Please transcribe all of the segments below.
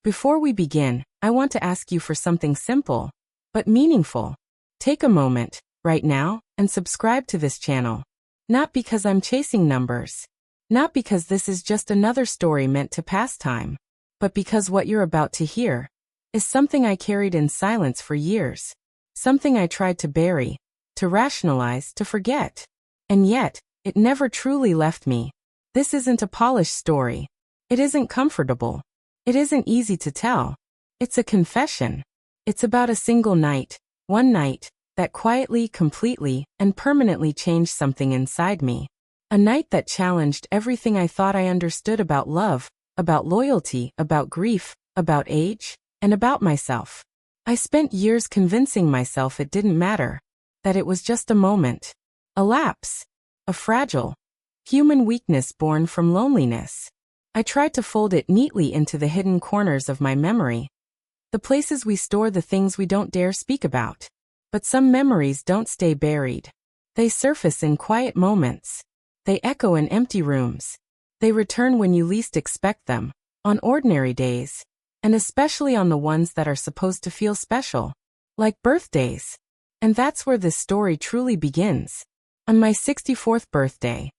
Before we begin, I want to ask you for something simple, but meaningful. Take a moment, right now, and subscribe to this channel. Not because I'm chasing numbers. Not because this is just another story meant to pass time. But because what you're about to hear is something I carried in silence for years. Something I tried to bury, to rationalize, to forget. And yet, it never truly left me. This isn't a polished story. It isn't comfortable. It isn't easy to tell. It's a confession. It's about a single night, one night, that quietly, completely, and permanently changed something inside me. A night that challenged everything I thought I understood about love, about loyalty, about grief, about age, and about myself. I spent years convincing myself it didn't matter, that it was just a moment, a lapse, a fragile, human weakness born from loneliness. I tried to fold it neatly into the hidden corners of my memory, the places we store the things we don't dare speak about. But some memories don't stay buried. They surface in quiet moments. They echo in empty rooms. They return when you least expect them, on ordinary days, and especially on the ones that are supposed to feel special, like birthdays. And that's where this story truly begins. On my 64th birthday.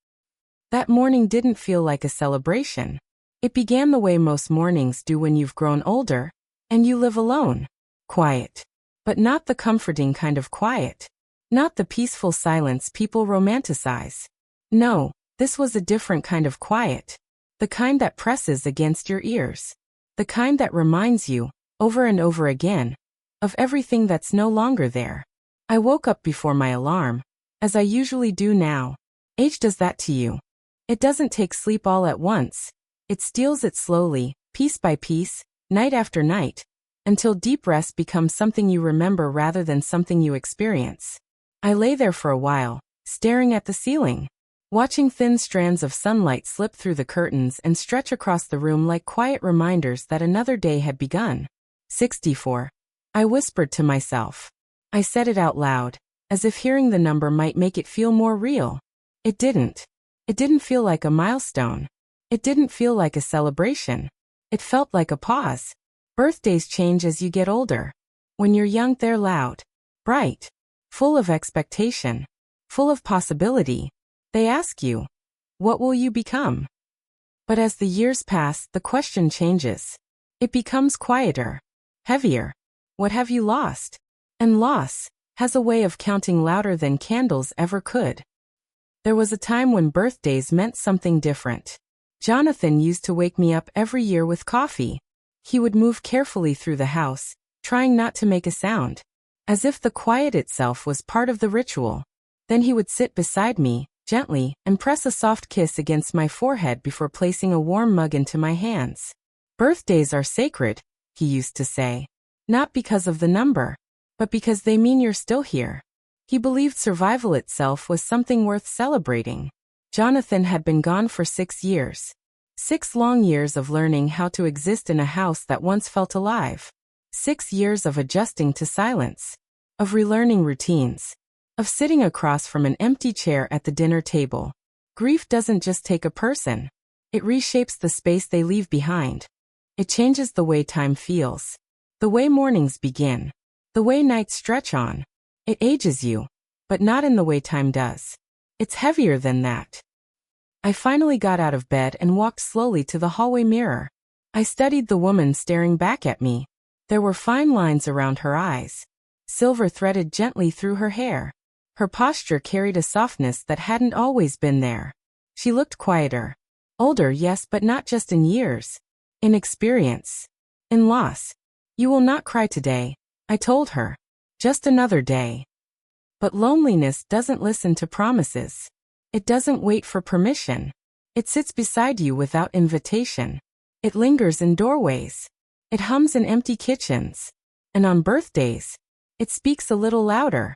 That morning didn't feel like a celebration. It began the way most mornings do when you've grown older, and you live alone. Quiet. But not the comforting kind of quiet. Not the peaceful silence people romanticize. No, this was a different kind of quiet. The kind that presses against your ears. The kind that reminds you, over and over again, of everything that's no longer there. I woke up before my alarm, as I usually do now. Age does that to you. It doesn't take sleep all at once. It steals it slowly, piece by piece, night after night, until deep rest becomes something you remember rather than something you experience. I lay there for a while, staring at the ceiling, watching thin strands of sunlight slip through the curtains and stretch across the room like quiet reminders that another day had begun. 64. I whispered to myself. I said it out loud, as if hearing the number might make it feel more real. It didn't. It didn't feel like a milestone. It didn't feel like a celebration. It felt like a pause. Birthdays change as you get older. When you're young, they're loud, bright, full of expectation, full of possibility. They ask you, what will you become? But as the years pass, the question changes. It becomes quieter, heavier. What have you lost? And loss has a way of counting louder than candles ever could. There was a time when birthdays meant something different. Jonathan used to wake me up every year with coffee. He would move carefully through the house, trying not to make a sound, as if the quiet itself was part of the ritual. Then he would sit beside me, gently, and press a soft kiss against my forehead before placing a warm mug into my hands. Birthdays are sacred, he used to say. Not because of the number, but because they mean you're still here. He believed survival itself was something worth celebrating. Jonathan had been gone for 6 years. 6 long years of learning how to exist in a house that once felt alive. 6 years of adjusting to silence. Of relearning routines. Of sitting across from an empty chair at the dinner table. Grief doesn't just take a person. It reshapes the space they leave behind. It changes the way time feels. The way mornings begin. The way nights stretch on. It ages you, but not in the way time does. It's heavier than that. I finally got out of bed and walked slowly to the hallway mirror. I studied the woman staring back at me. There were fine lines around her eyes. Silver threaded gently through her hair. Her posture carried a softness that hadn't always been there. She looked quieter. Older, yes, but not just in years. In experience. In loss. You will not cry today, I told her. Just another day. But loneliness doesn't listen to promises. It doesn't wait for permission. It sits beside you without invitation. It lingers in doorways. It hums in empty kitchens. And on birthdays, it speaks a little louder.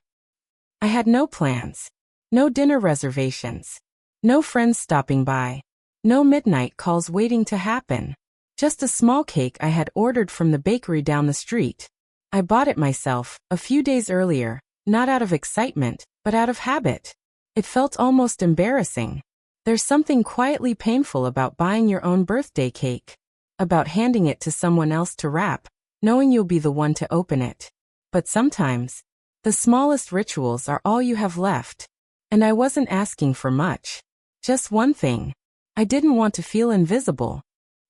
I had no plans. No dinner reservations. No friends stopping by. No midnight calls waiting to happen. Just a small cake I had ordered from the bakery down the street. I bought it myself, a few days earlier, not out of excitement, but out of habit. It felt almost embarrassing. There's something quietly painful about buying your own birthday cake. about handing it to someone else to wrap, knowing you'll be the one to open it. But sometimes, the smallest rituals are all you have left. And I wasn't asking for much. Just one thing. I didn't want to feel invisible.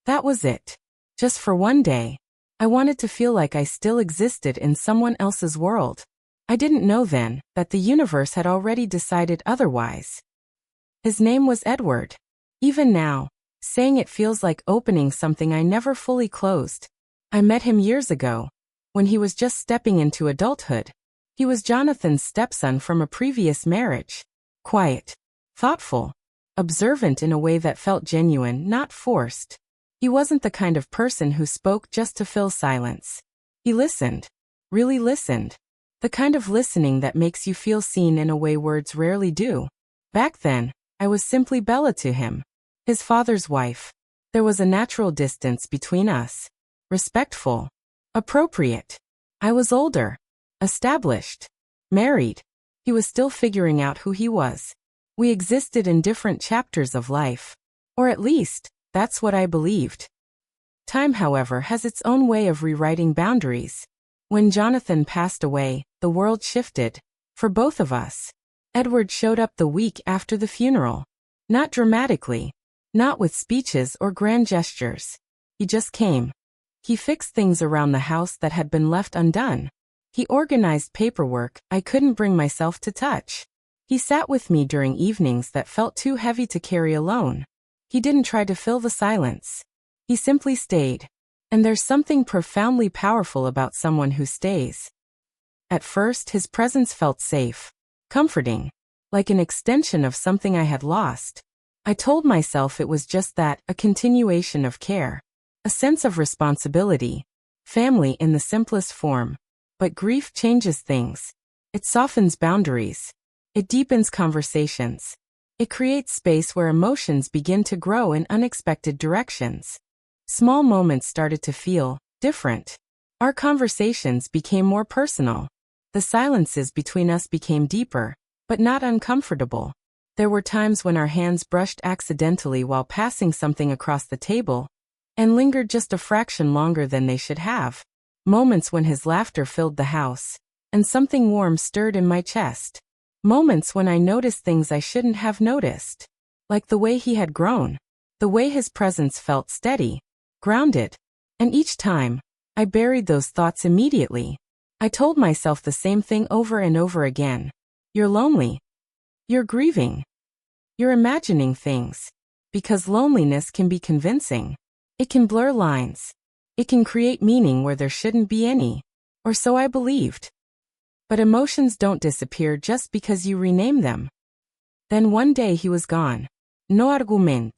That was it. Just for one day. I wanted to feel like I still existed in someone else's world. I didn't know then that the universe had already decided otherwise. His name was Edward. Even now, saying it feels like opening something I never fully closed. I met him years ago, when he was just stepping into adulthood. He was Jonathan's stepson from a previous marriage. Quiet, thoughtful, observant in a way that felt genuine, not forced. He wasn't the kind of person who spoke just to fill silence. He listened, really listened. The kind of listening that makes you feel seen in a way words rarely do. Back then, I was simply Bella to him, his father's wife. There was a natural distance between us. Respectful, appropriate. I was older, established, married. He was still figuring out who he was. We existed in different chapters of life. Or at least, that's what I believed. Time, however, has its own way of rewriting boundaries. When Jonathan passed away, the world shifted. For both of us. Edward showed up the week after the funeral. Not dramatically. Not with speeches or grand gestures. He just came. He fixed things around the house that had been left undone. He organized paperwork I couldn't bring myself to touch. He sat with me during evenings that felt too heavy to carry alone. He didn't try to fill the silence. He simply stayed. And there's something profoundly powerful about someone who stays. At first, his presence felt safe, comforting, like an extension of something I had lost. I told myself it was just that, a continuation of care, a sense of responsibility, family in the simplest form. But grief changes things. It softens boundaries. It deepens conversations. It creates space where emotions begin to grow in unexpected directions. Small moments started to feel different. Our conversations became more personal. The silences between us became deeper, but not uncomfortable. There were times when our hands brushed accidentally while passing something across the table, and lingered just a fraction longer than they should have. Moments when his laughter filled the house, and something warm stirred in my chest. Moments when I noticed things I shouldn't have noticed. Like the way he had grown. The way his presence felt steady, grounded. And each time, I buried those thoughts immediately. I told myself the same thing over and over again. You're lonely. You're grieving. You're imagining things. Because loneliness can be convincing. It can blur lines. It can create meaning where there shouldn't be any. Or so I believed. But emotions don't disappear just because you rename them. Then one day he was gone. No argument.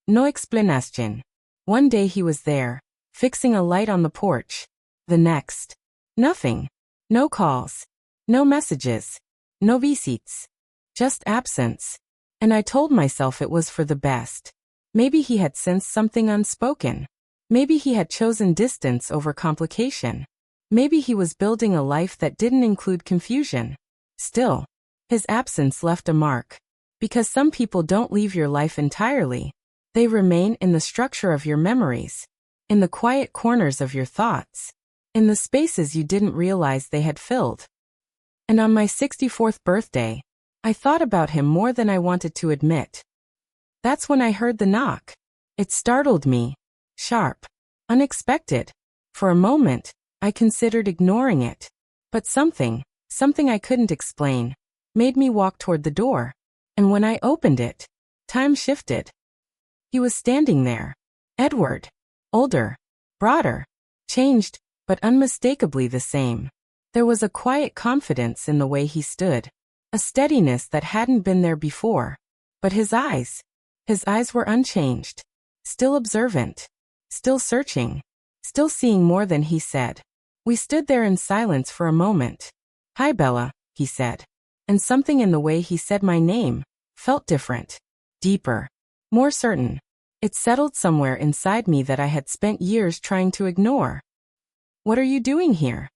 No explanation. One day he was there, fixing a light on the porch. The next. Nothing. No calls. No messages. No visites. Just absence. And I told myself it was for the best. Maybe he had sensed something unspoken. Maybe he had chosen distance over complication. Maybe he was building a life that didn't include confusion. Still, his absence left a mark. Because some people don't leave your life entirely. They remain in the structure of your memories. In the quiet corners of your thoughts. In the spaces you didn't realize they had filled. And on my 64th birthday, I thought about him more than I wanted to admit. That's when I heard the knock. It startled me. Sharp. Unexpected. For a moment, I considered ignoring it. But something I couldn't explain, made me walk toward the door. And when I opened it, time shifted. He was standing there. Edward. Older. Broader. Changed, but unmistakably the same. There was a quiet confidence in the way he stood. A steadiness that hadn't been there before. But his eyes were unchanged. Still observant. Still searching. Still seeing more than he said. We stood there in silence for a moment. "Hi, Bella," he said. And something in the way he said my name felt different. Deeper. More certain. It settled somewhere inside me that I had spent years trying to ignore. "What are you doing here?"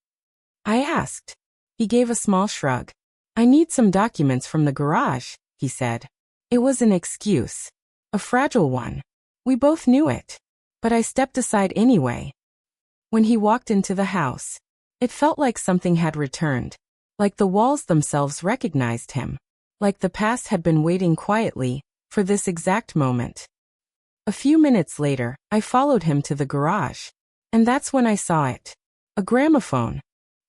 I asked. He gave a small shrug. "I need some documents from the garage," he said. It was an excuse. A fragile one. We both knew it. but I stepped aside anyway. When he walked into the house, it felt like something had returned, like the walls themselves recognized him, like the past had been waiting quietly for this exact moment. A few minutes later, I followed him to the garage, and that's when I saw it. A gramophone.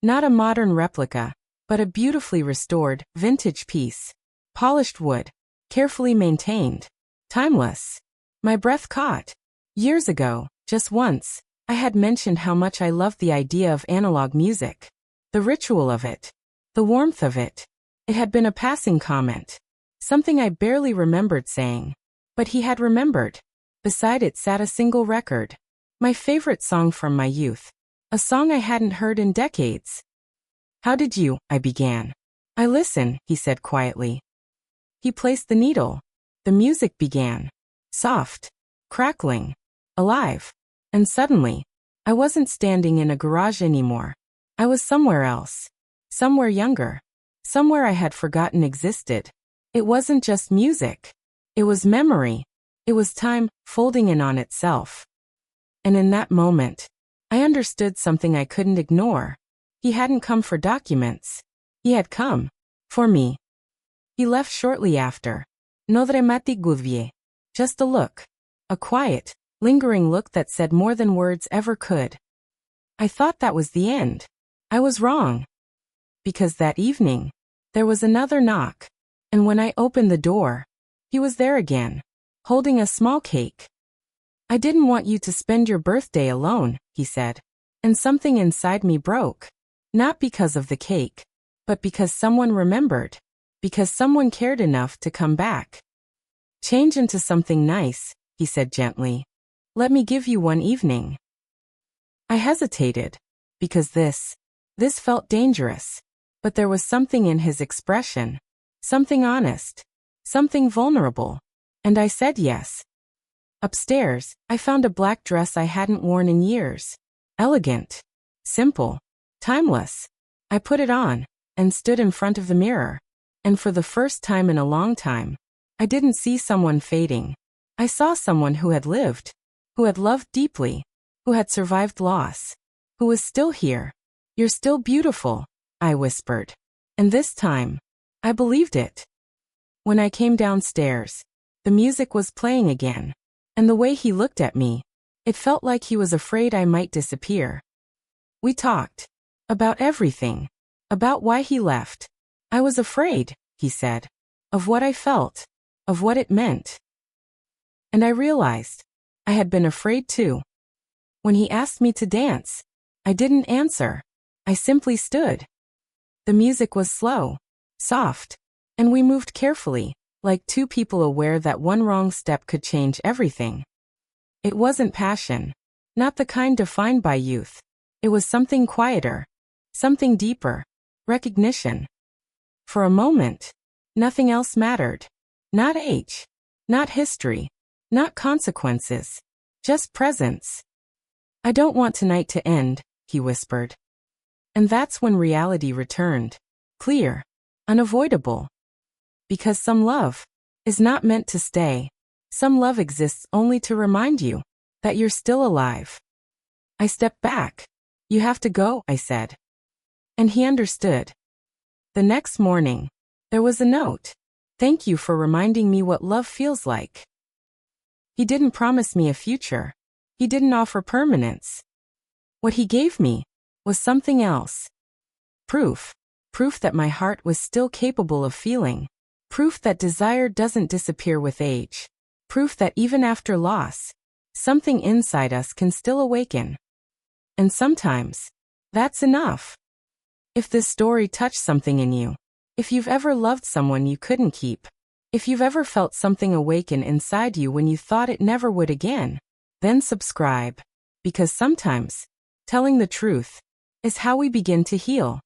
Not a modern replica, but a beautifully restored, vintage piece. Polished wood, carefully maintained, timeless. My breath caught. Years ago, just once, I had mentioned how much I loved the idea of analog music. The ritual of it. The warmth of it. It had been a passing comment. Something I barely remembered saying. But he had remembered. Beside it sat a single record. My favorite song from my youth. A song I hadn't heard in decades. "How did you?" I began. "I listen," he said quietly. He placed the needle. The music began. Soft. Crackling. Alive. And suddenly, I wasn't standing in a garage anymore. I was somewhere else. Somewhere younger. Somewhere I had forgotten existed. It wasn't just music. It was memory. It was time, folding in on itself. And in that moment, I understood something I couldn't ignore. He hadn't come for documents. He had come. For me. He left shortly after. No dramatic gudvie. Just a look. A quiet, lingering look that said more than words ever could. I thought that was the end. I was wrong. Because that evening, there was another knock. And when I opened the door, he was there again, holding a small cake. "I didn't want you to spend your birthday alone," he said. And something inside me broke. Not because of the cake, but because someone remembered. Because someone cared enough to come back. "Change into something nice," he said gently. "Let me give you one evening." I hesitated. Because this felt dangerous. But there was something in his expression. Something honest. Something vulnerable. And I said yes. Upstairs, I found a black dress I hadn't worn in years. Elegant. Simple. Timeless. I put it on, and stood in front of the mirror. And for the first time in a long time, I didn't see someone fading. I saw someone who had lived. Who had loved deeply. Who had survived loss. Who was still here. "You're still beautiful," I whispered. And this time, I believed it. When I came downstairs, the music was playing again. And the way he looked at me, it felt like he was afraid I might disappear. We talked. About everything. About why he left. "I was afraid," he said. "Of what I felt. Of what it meant." And I realized, I had been afraid too. When he asked me to dance, I didn't answer. I simply stood. The music was slow. Soft. And we moved carefully, like two people aware that one wrong step could change everything. It wasn't passion. Not the kind defined by youth. It was something quieter. Something deeper. Recognition. For a moment, nothing else mattered. Not age. Not history. Not consequences. Just presence. "I don't want tonight to end," he whispered. And that's when reality returned. Clear. Unavoidable. Because some love is not meant to stay. Some love exists only to remind you that you're still alive. I stepped back. "You have to go," I said. And he understood. The next morning, there was a note. "Thank you for reminding me what love feels like." He didn't promise me a future. He didn't offer permanence. What he gave me was something else. Proof. Proof that my heart was still capable of feeling. Proof that desire doesn't disappear with age. Proof that even after loss, something inside us can still awaken. And sometimes, that's enough. If this story touched something in you, if you've ever loved someone you couldn't keep, if you've ever felt something awaken inside you when you thought it never would again, then subscribe. Because sometimes, telling the truth is how we begin to heal.